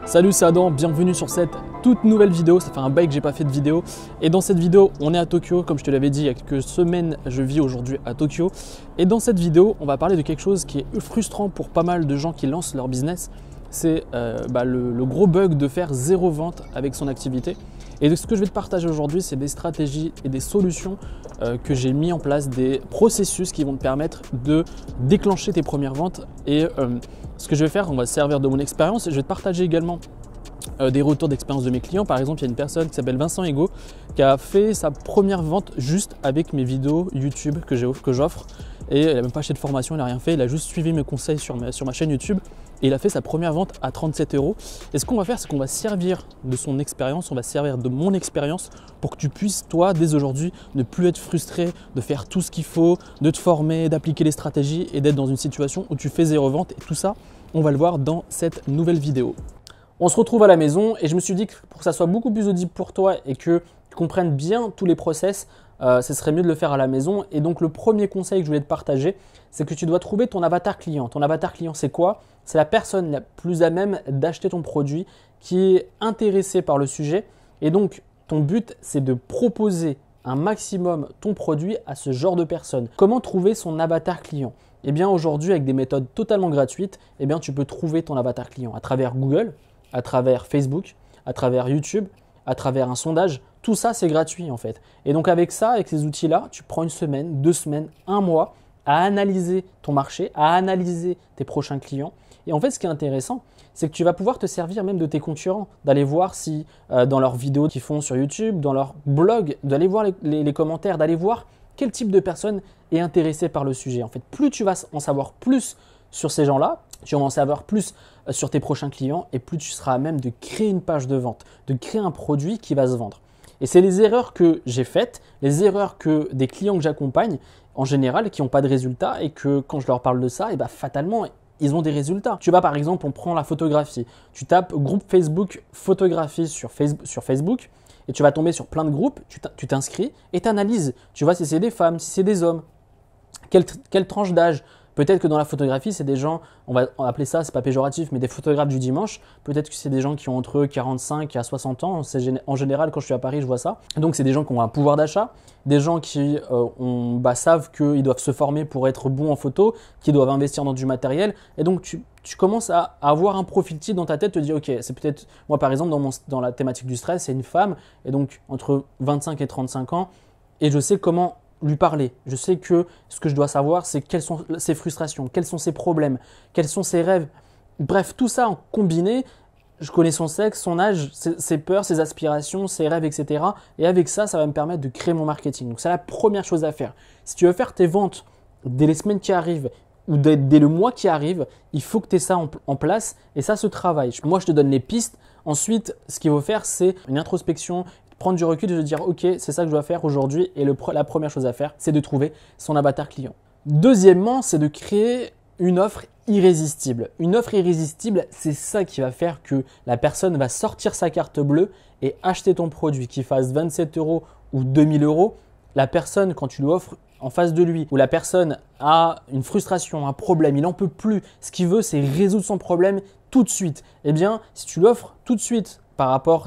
Salut, c'est Adam, bienvenue sur cette toute nouvelle vidéo. Ça fait un bail que j'ai pas fait de vidéo. Et dans cette vidéo, on est à Tokyo. Comme je te l'avais dit il y a quelques semaines, je vis aujourd'hui à Tokyo. Et dans cette vidéo, on va parler de quelque chose qui est frustrant pour pas mal de gens qui lancent leur business. C'est le gros bug de faire zéro vente avec son activité. Et ce que je vais te partager aujourd'hui, c'est des stratégies et des solutions que j'ai mis en place, des processus qui vont te permettre de déclencher tes premières ventes. Et ce que je vais faire, on va se servir de mon expérience et je vais te partager également des retours d'expérience de mes clients. Par exemple, il y a une personne qui s'appelle Vincent Ego qui a fait sa première vente juste avec mes vidéos YouTube que j'offre. Et il n'a même pas acheté de formation, il n'a rien fait, il a juste suivi mes conseils sur ma chaîne YouTube et il a fait sa première vente à 37 €. Et ce qu'on va faire, c'est qu'on va servir de son expérience, on va servir de mon expérience pour que tu puisses, toi, dès aujourd'hui, ne plus être frustré, de faire tout ce qu'il faut, de te former, d'appliquer les stratégies et d'être dans une situation où tu fais zéro vente. Et tout ça, on va le voir dans cette nouvelle vidéo. On se retrouve à la maison et je me suis dit que pour que ça soit beaucoup plus audible pour toi et que tu comprennes bien tous les process, ce serait mieux de le faire à la maison. Et donc le premier conseil que je voulais te partager, c'est que tu dois trouver ton avatar client. Ton avatar client, c'est quoi? C'est la personne la plus à même d'acheter ton produit, qui est intéressée par le sujet. Et donc ton but, c'est de proposer un maximum ton produit à ce genre de personnes. Comment trouver son avatar client? Eh bien aujourd'hui, avec des méthodes totalement gratuites, eh bien, tu peux trouver ton avatar client à travers Google, à travers Facebook, à travers YouTube, à travers un sondage. Tout ça, c'est gratuit en fait. Et donc avec ça, avec ces outils-là, tu prends une semaine, 2 semaines, un mois à analyser ton marché, à analyser tes prochains clients. Et en fait, ce qui est intéressant, c'est que tu vas pouvoir te servir même de tes concurrents, d'aller voir si dans leurs vidéos qu'ils font sur YouTube, dans leur blog, d'aller voir les commentaires, d'aller voir quel type de personne est intéressée par le sujet. En fait, plus tu vas en savoir plus sur ces gens-là, tu vas en savoir plus sur tes prochains clients et plus tu seras à même de créer une page de vente, de créer un produit qui va se vendre. Et c'est les erreurs que j'ai faites, les erreurs que des clients que j'accompagne en général qui n'ont pas de résultats et que quand je leur parle de ça, et ben fatalement, ils ont des résultats. Tu vas par exemple, on prend la photographie. Tu tapes groupe Facebook photographie sur Facebook et tu vas tomber sur plein de groupes, tu t'inscris et tu analyses. Tu vois si c'est des femmes, si c'est des hommes, quelle tranche d'âge. Peut-être que dans la photographie, c'est des gens, on va appeler ça, c'est pas péjoratif, mais des photographes du dimanche. Peut-être que c'est des gens qui ont entre 45 et 60 ans. En général, quand je suis à Paris, je vois ça. Donc, c'est des gens qui ont un pouvoir d'achat, des gens qui savent qu'ils doivent se former pour être bons en photo, qui doivent investir dans du matériel. Et donc, tu commences à avoir un profil type dans ta tête, te dis, ok, c'est peut-être, moi par exemple, dans la thématique du stress, c'est une femme, et donc entre 25 et 35 ans, et je sais comment lui parler. Je sais que ce que je dois savoir, c'est quelles sont ses frustrations, quels sont ses problèmes, quels sont ses rêves. Bref, tout ça en combiné, je connais son sexe, son âge, ses peurs, ses aspirations, ses rêves, etc. Et avec ça, ça va me permettre de créer mon marketing. Donc, c'est la première chose à faire. Si tu veux faire tes ventes dès les semaines qui arrivent ou dès le mois qui arrive, il faut que tu aies ça en place et ça se travaille. Moi, je te donne les pistes. Ensuite, ce qu'il faut faire, c'est une introspection, prendre du recul et de dire ok, c'est ça que je dois faire aujourd'hui et la première chose à faire, c'est de trouver son avatar client. Deuxièmement, c'est de créer une offre irrésistible. Une offre irrésistible, c'est ça qui va faire que la personne va sortir sa carte bleue et acheter ton produit, qu'il fasse 27 € ou 2000 €. La personne, quand tu lui offres en face de lui, où la personne a une frustration, un problème, il n'en peut plus, ce qu'il veut, c'est résoudre son problème tout de suite. Eh bien, si tu l'offres tout de suite,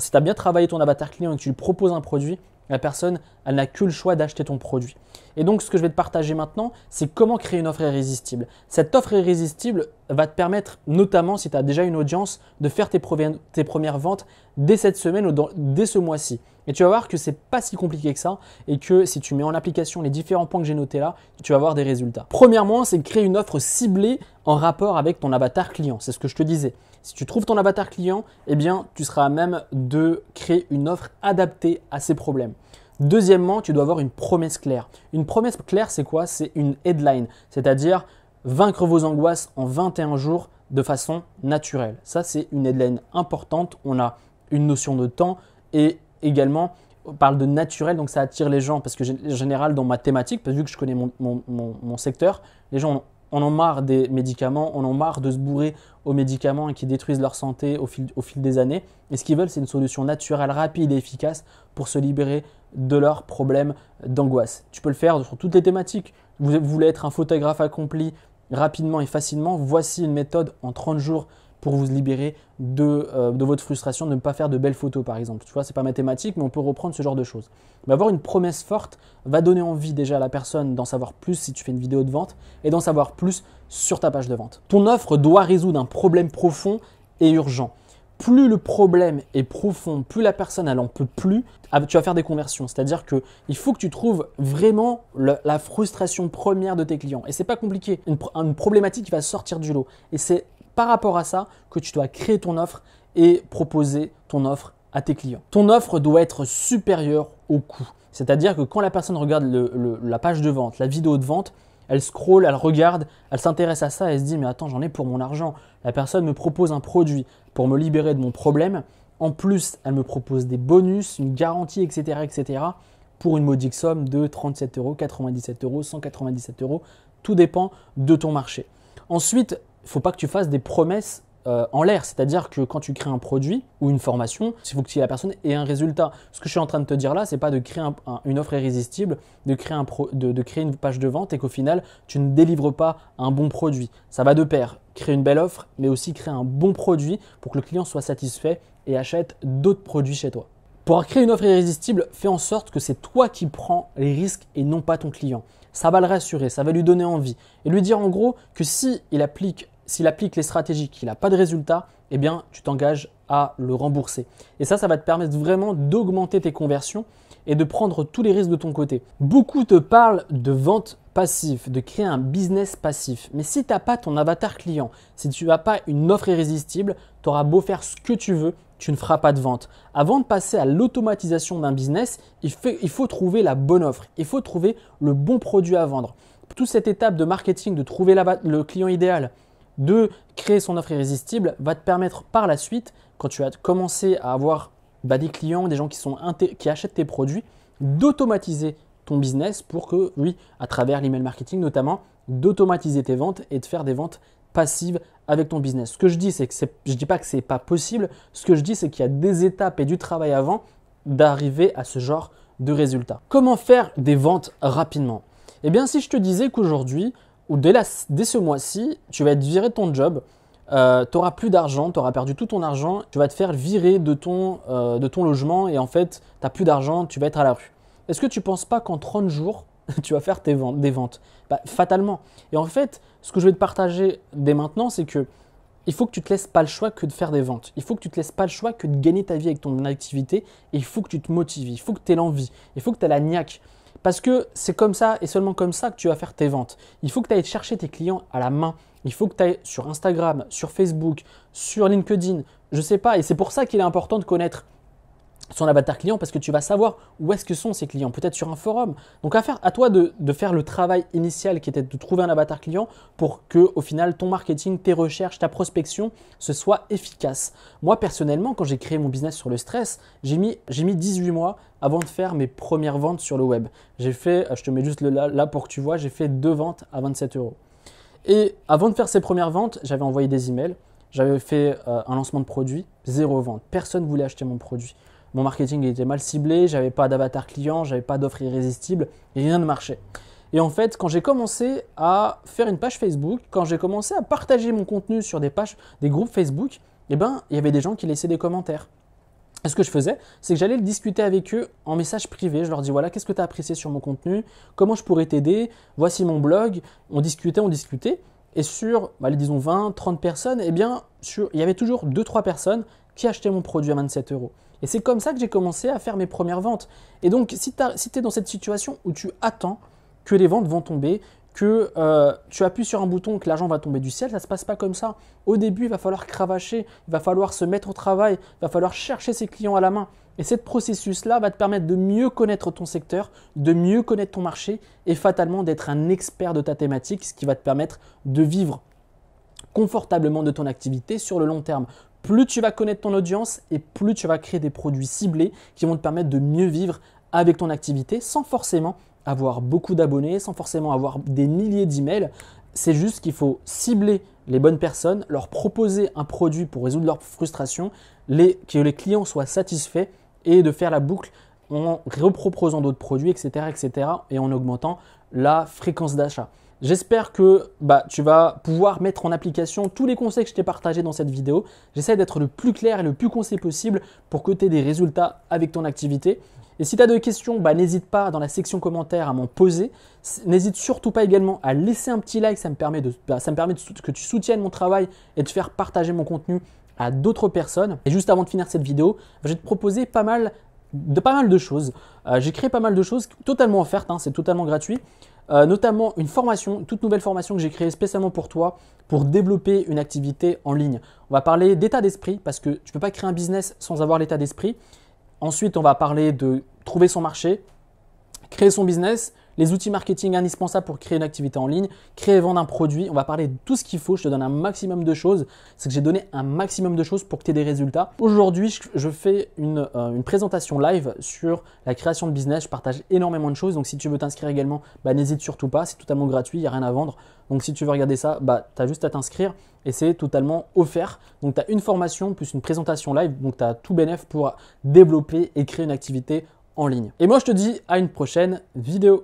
si tu as bien travaillé ton avatar client et que tu lui proposes un produit, la personne, elle n'a que le choix d'acheter ton produit. Et donc, ce que je vais te partager maintenant, c'est comment créer une offre irrésistible. Cette offre irrésistible va te permettre, notamment si tu as déjà une audience, de faire tes premières ventes dès cette semaine ou dès ce mois-ci. Et tu vas voir que ce n'est pas si compliqué que ça et que si tu mets en application les différents points que j'ai notés là, tu vas avoir des résultats. Premièrement, c'est de créer une offre ciblée en rapport avec ton avatar client. C'est ce que je te disais. Si tu trouves ton avatar client, eh bien, tu seras à même de créer une offre adaptée à ses problèmes. Deuxièmement, tu dois avoir une promesse claire. Une promesse claire, c'est quoi? C'est une headline, c'est-à-dire vaincre vos angoisses en 21 jours de façon naturelle. Ça, c'est une headline importante. On a une notion de temps et également, on parle de naturel, donc ça attire les gens parce que en général, dans ma thématique, parce que vu que je connais mon secteur, les gens on en marre des médicaments, on en marre de se bourrer aux médicaments et qui détruisent leur santé au fil des années. Et ce qu'ils veulent, c'est une solution naturelle, rapide et efficace pour se libérer de leurs problèmes d'angoisse. Tu peux le faire sur toutes les thématiques. Vous voulez être un photographe accompli rapidement et facilement. Voici une méthode en 30 jours pour vous libérer de votre frustration, de ne pas faire de belles photos par exemple. Tu vois, c'est pas mathématique, mais on peut reprendre ce genre de choses. Mais avoir une promesse forte va donner envie déjà à la personne d'en savoir plus si tu fais une vidéo de vente et d'en savoir plus sur ta page de vente. Ton offre doit résoudre un problème profond et urgent. Plus le problème est profond, plus la personne elle en peut plus, tu vas faire des conversions. C'est-à-dire qu'il faut que tu trouves vraiment la frustration première de tes clients. Et c'est pas compliqué, une problématique qui va sortir du lot. Et c'est par rapport à ça que tu dois créer ton offre et proposer ton offre à tes clients. Ton offre doit être supérieure au coût. C'est-à-dire que quand la personne regarde la page de vente, la vidéo de vente, elle scrolle, elle regarde, elle s'intéresse à ça, elle se dit mais attends, j'en ai pour mon argent. La personne me propose un produit pour me libérer de mon problème. En plus, elle me propose des bonus, une garantie, etc. pour une modique somme de 37 €, 97 €, 197 €. Tout dépend de ton marché. Ensuite, il ne faut pas que tu fasses des promesses en l'air. C'est-à-dire que quand tu crées un produit ou une formation, il faut que la personne ait un résultat. Ce que je suis en train de te dire là, ce n'est pas de créer une offre irrésistible, de créer une page de vente et qu'au final, tu ne délivres pas un bon produit. Ça va de pair. Créer une belle offre, mais aussi créer un bon produit pour que le client soit satisfait et achète d'autres produits chez toi. Pour créer une offre irrésistible, fais en sorte que c'est toi qui prends les risques et non pas ton client. Ça va le rassurer, ça va lui donner envie et lui dire en gros que s'il applique les stratégies, qu'il n'a pas de résultat, eh bien, tu t'engages à le rembourser. Et ça va te permettre vraiment d'augmenter tes conversions et de prendre tous les risques de ton côté. Beaucoup te parlent de vente passive, de créer un business passif. Mais si tu n'as pas ton avatar client, si tu n'as pas une offre irrésistible, tu auras beau faire ce que tu veux, tu ne feras pas de vente. Avant de passer à l'automatisation d'un business, il faut trouver la bonne offre. Il faut trouver le bon produit à vendre. Toute cette étape de marketing, de trouver le client idéal, de créer son offre irrésistible va te permettre par la suite, quand tu vas commencer à avoir des clients, des gens qui achètent tes produits, d'automatiser ton business pour que, oui, à travers l'email marketing notamment, d'automatiser tes ventes et de faire des ventes passives avec ton business. Ce que je dis, c'est que je ne dis pas que ce n'est pas possible. Ce que je dis, c'est qu'il y a des étapes et du travail avant d'arriver à ce genre de résultats. Comment faire des ventes rapidement? Eh bien, si je te disais qu'aujourd'hui, ou dès ce mois-ci, tu vas être viré de ton job, tu n'auras plus d'argent, tu auras perdu tout ton argent, tu vas te faire virer de ton logement et en fait, tu n'as plus d'argent, tu vas être à la rue. Est-ce que tu ne penses pas qu'en 30 jours, tu vas faire des ventes? Fatalement. Et en fait, ce que je vais te partager dès maintenant, c'est que il faut que tu ne te laisses pas le choix que de faire des ventes. Il faut que tu ne te laisses pas le choix que de gagner ta vie avec ton activité et il faut que tu te motives, il faut que tu aies l'envie, il faut que tu aies la niaque. Parce que c'est comme ça et seulement comme ça que tu vas faire tes ventes. Il faut que tu ailles chercher tes clients à la main. Il faut que tu ailles sur Instagram, sur Facebook, sur LinkedIn, je ne sais pas. Et c'est pour ça qu'il est important de connaître son avatar client parce que tu vas savoir où est-ce que sont ces clients, peut-être sur un forum. Donc à toi de faire le travail initial qui était de trouver un avatar client pour que au final ton marketing, tes recherches, ta prospection, ce soit efficace. Moi personnellement, quand j'ai créé mon business sur le stress, j'ai mis 18 mois avant de faire mes premières ventes sur le web. J'ai fait, je te mets juste là pour que tu vois, j'ai fait 2 ventes à 27 €. Et avant de faire ces premières ventes, j'avais envoyé des emails, j'avais fait un lancement de produit, 0 vente. Personne ne voulait acheter mon produit. Mon marketing était mal ciblé, j'avais pas d'avatar client, j'avais pas d'offre irrésistible, et rien ne marchait. Et en fait, quand j'ai commencé à faire une page Facebook, quand j'ai commencé à partager mon contenu sur des groupes Facebook, eh ben, il y avait des gens qui laissaient des commentaires. Et ce que je faisais, c'est que j'allais le discuter avec eux en message privé. Je leur dis voilà, qu'est-ce que tu as apprécié sur mon contenu? Comment je pourrais t'aider? Voici mon blog. On discutait. Et sur, disons 20, 30 personnes, eh bien, il y avait toujours 2-3 personnes qui achetaient mon produit à 27 €. Et c'est comme ça que j'ai commencé à faire mes premières ventes. Et donc, si tu es dans cette situation où tu attends que les ventes vont tomber, que tu appuies sur un bouton, que l'argent va tomber du ciel, ça ne se passe pas comme ça. Au début, il va falloir cravacher, il va falloir se mettre au travail, il va falloir chercher ses clients à la main. Et ce processus-là va te permettre de mieux connaître ton secteur, de mieux connaître ton marché et fatalement d'être un expert de ta thématique, ce qui va te permettre de vivre confortablement de ton activité sur le long terme. Plus tu vas connaître ton audience et plus tu vas créer des produits ciblés qui vont te permettre de mieux vivre avec ton activité sans forcément avoir beaucoup d'abonnés, sans forcément avoir des milliers d'emails. C'est juste qu'il faut cibler les bonnes personnes, leur proposer un produit pour résoudre leur frustration, que les clients soient satisfaits et de faire la boucle en reproposant d'autres produits, etc., et en augmentant la fréquence d'achat. J'espère que tu vas pouvoir mettre en application tous les conseils que je t'ai partagés dans cette vidéo. J'essaie d'être le plus clair et le plus concis possible pour que tu aies des résultats avec ton activité. Et si tu as des questions, n'hésite pas dans la section commentaires à m'en poser. N'hésite surtout pas également à laisser un petit like, ça me permet que tu soutiennes mon travail et de faire partager mon contenu à d'autres personnes. Et juste avant de finir cette vidéo, je vais te proposer pas mal de choses. J'ai créé pas mal de choses totalement offertes, c'est totalement gratuit. Notamment une formation, une toute nouvelle formation que j'ai créée spécialement pour toi pour développer une activité en ligne. On va parler d'état d'esprit parce que tu ne peux pas créer un business sans avoir l'état d'esprit. Ensuite, on va parler de trouver son marché, créer son business, les outils marketing indispensables pour créer une activité en ligne, créer et vendre un produit. On va parler de tout ce qu'il faut. Je te donne un maximum de choses. C'est que j'ai donné un maximum de choses pour que tu aies des résultats. Aujourd'hui, je fais une présentation live sur la création de business. Je partage énormément de choses. Donc, si tu veux t'inscrire également, n'hésite surtout pas. C'est totalement gratuit. Il n'y a rien à vendre. Donc, si tu veux regarder ça, tu as juste à t'inscrire et c'est totalement offert. Donc, tu as une formation plus une présentation live. Donc, tu as tout bénef pour développer et créer une activité en ligne. Et moi, je te dis à une prochaine vidéo.